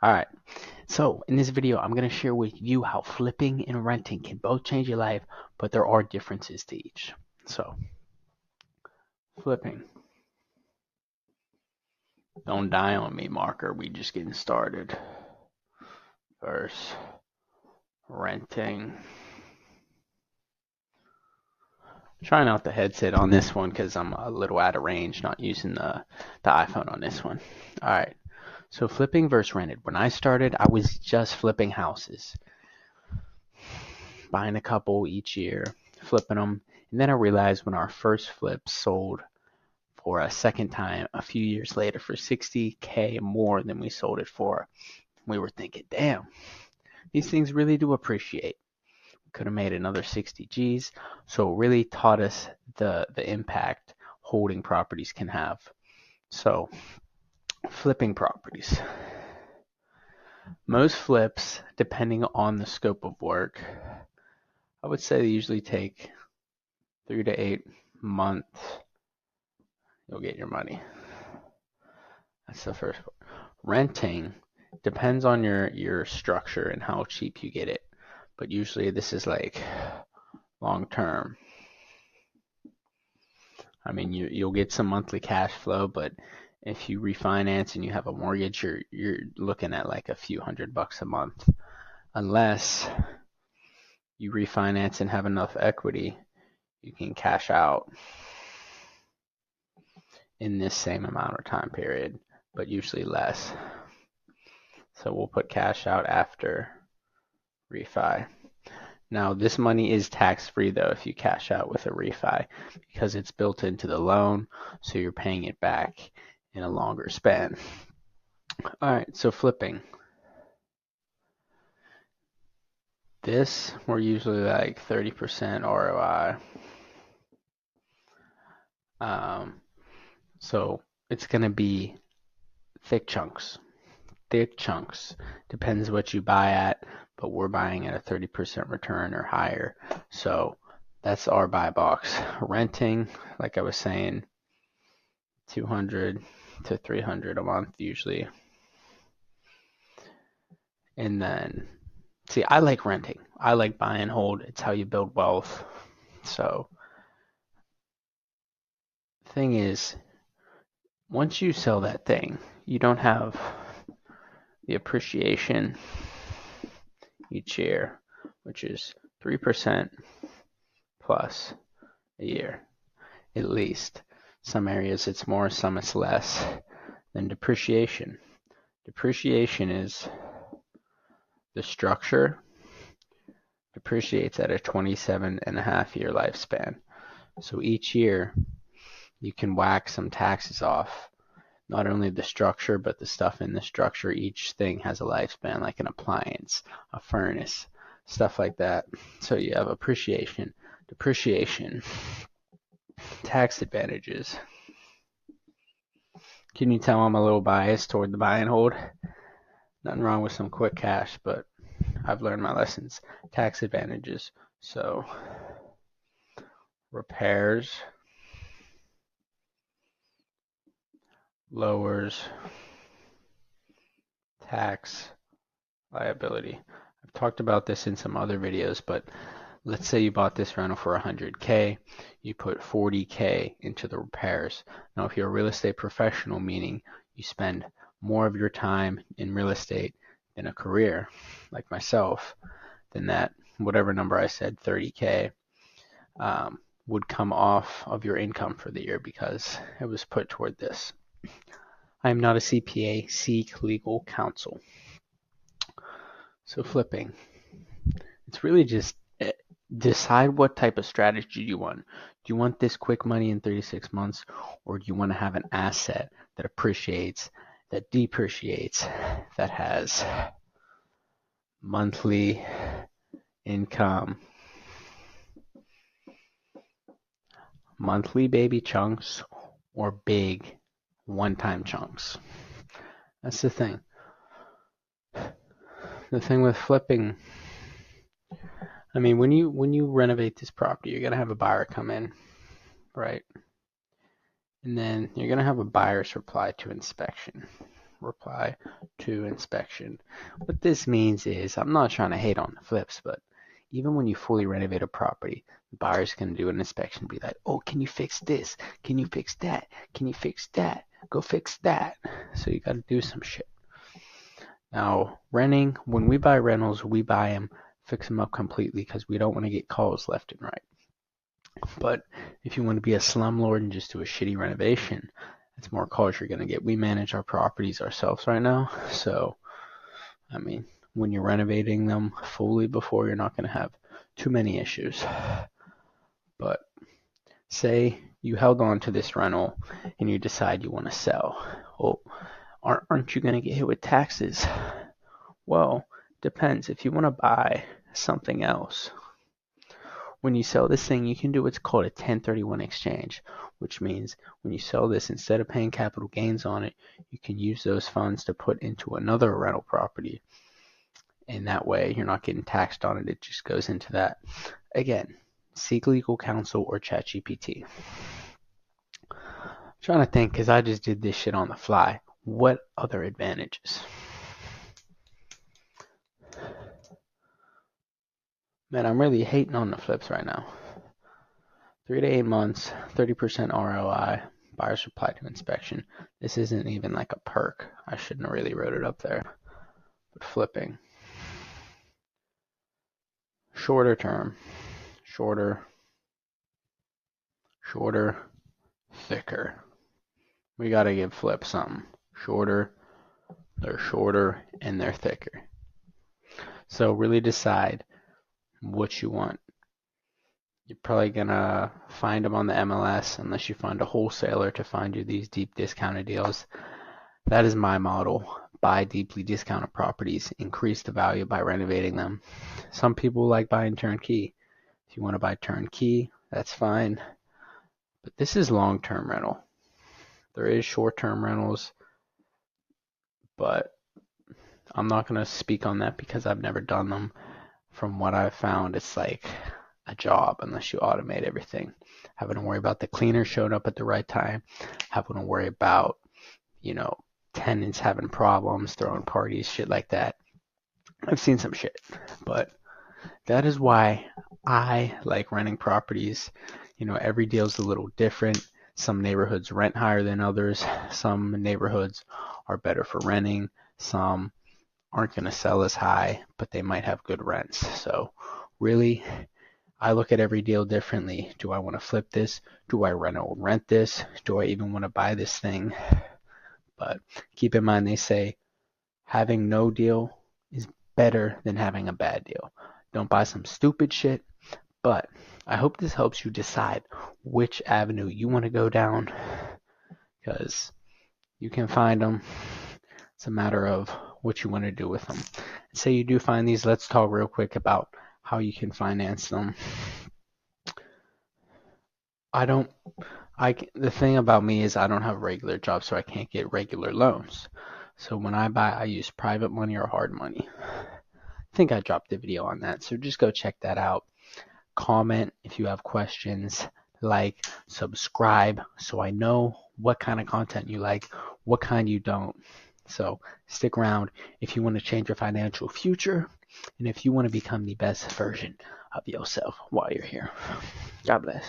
All right. So in this video, I'm going to share with you how flipping and renting can both change your life, but there are differences to each. So flipping. Don't die on me, Marker. We just getting started. First, renting. Trying out the headset on this one because I'm a little out of range, not using the iPhone on this one. All right. So flipping versus rented. When I started, I was just flipping houses, buying a couple each year, flipping them. And then I realized when our first flip sold for a second time a few years later for 60K more than we sold it for, we were thinking, damn, these things really do appreciate. We could have made another 60 G's. So it really taught us the impact holding properties can have. So flipping properties. Most flips, depending on the scope of work, I would say they usually take 3 to 8 months. You'll get your money. That's the first one. Renting depends on your structure and how cheap you get it. But usually this is like long term. I mean, you'll get some monthly cash flow, but if you refinance and you have a mortgage, you're looking at like a few $100 a month. Unless you refinance and have enough equity, you can cash out in this same amount of time period, but usually less. So we'll put cash out after refi. Now, this money is tax-free though if you cash out with a refi because it's built into the loan, so you're paying it back in a longer span. All right, so flipping. This, we're usually like 30% ROI. So it's going to be thick chunks. Thick chunks. Depends what you buy at, but we're buying at a 30% return or higher. So that's our buy box. Renting, like I was saying, 200 to 300 a month usually. And then, see, I like renting. I like buy and hold. It's how you build wealth. So, thing is, once you sell that thing, you don't have the appreciation each year, which is 3% plus a year, at least. Some areas it's more, some it's less. Then depreciation. Depreciation is the structure depreciates at a 27.5 year lifespan. So each year you can whack some taxes off. Not only the structure, but the stuff in the structure. Each thing has a lifespan, like an appliance, a furnace, stuff like that. So you have appreciation, depreciation, tax advantages. Can you tell I'm a little biased toward the buy and hold? Nothing wrong with some quick cash, but I've learned my lessons. Tax advantages. So repairs lowers tax liability. I've talked about this in some other videos, but let's say you bought this rental for 100K, you put 40K into the repairs. Now, if you're a real estate professional, meaning you spend more of your time in real estate than a career, like myself, then that, whatever number I said, 30K, would come off of your income for the year because it was put toward this. I am not a CPA, seek legal counsel. So flipping, it's really just decide what type of strategy you want. Do you want this quick money in 36 months, or do you want to have an asset that appreciates, that depreciates, that has monthly income, monthly baby chunks, or big one-time chunks? That's the thing. The thing with flipping, I mean, when you renovate this property, you're gonna have a buyer come in, right? And then you're gonna have a buyer's reply to inspection. reply to inspection. What this means is, I'm not trying to hate on the flips, but even when you fully renovate a property, the buyer's going to do an inspection, be like, oh, can you fix this? Can you fix that? Can you fix that? Go fix that. So you got to do some shit. Now, renting, when we buy rentals, we buy them, fix them up completely because we don't want to get calls left and right. But if you want to be a slumlord and just do a shitty renovation, that's more calls you're going to get. We manage our properties ourselves right now. So, I mean, when you're renovating them fully before, you're not going to have too many issues. But say you held on to this rental and you decide you want to sell. Well, aren't you going to get hit with taxes? Well, depends. If you want to buy something else, when you sell this thing, you can do what's called a 1031 exchange, which means when you sell this, instead of paying capital gains on it, you can use those funds to put into another rental property. And that way, you're not getting taxed on it. It just goes into that. Again, seek legal counsel or ChatGPT. I'm trying to think, because I just did this shit on the fly. What other advantages? Man, I'm really hating on the flips right now. 3 to 8 months, 30% ROI, buyer's reply to inspection. This isn't even like a perk. I shouldn't have really wrote it up there. But flipping. Shorter term. Shorter. Thicker. We gotta give flip something. Shorter, they're shorter, and they're thicker. So really decide what you want. You're probably gonna find them on the MLS unless you find a wholesaler to find you these deep discounted deals. That is my model. Buy deeply discounted properties, increase the value by renovating them. Some people like buying turnkey. If you want to buy turnkey, that's fine. But this is long-term rental. There is short-term rentals, but I'm not going to speak on that because I've never done them. From what I've found, it's like a job unless you automate everything. Having to worry about the cleaner showing up at the right time. Having to worry about, tenants having problems, throwing parties, shit like that. I've seen some shit, but that is why I like renting properties. Every deal's a little different. Some neighborhoods rent higher than others. Some neighborhoods are better for renting. Some aren't going to sell as high, but they might have good rents. So really, I look at every deal differently. Do I want to flip this? Do I rent this? Do I even want to buy this thing? But keep in mind, they say having no deal is better than having a bad deal. Don't buy some stupid shit. But I hope this helps you decide which avenue you want to go down, because you can find them. It's a matter of what you want to do with them. Say you do find these, let's talk real quick about how you can finance them. The thing about me is I don't have a regular job, so I can't get regular loans. So when I buy, I use private money or hard money. I think I dropped a video on that, so just go check that out. Comment if you have questions, like, subscribe, so I know what kind of content you like, what kind you don't. So stick around if you want to change your financial future and if you want to become the best version of yourself while you're here. God bless.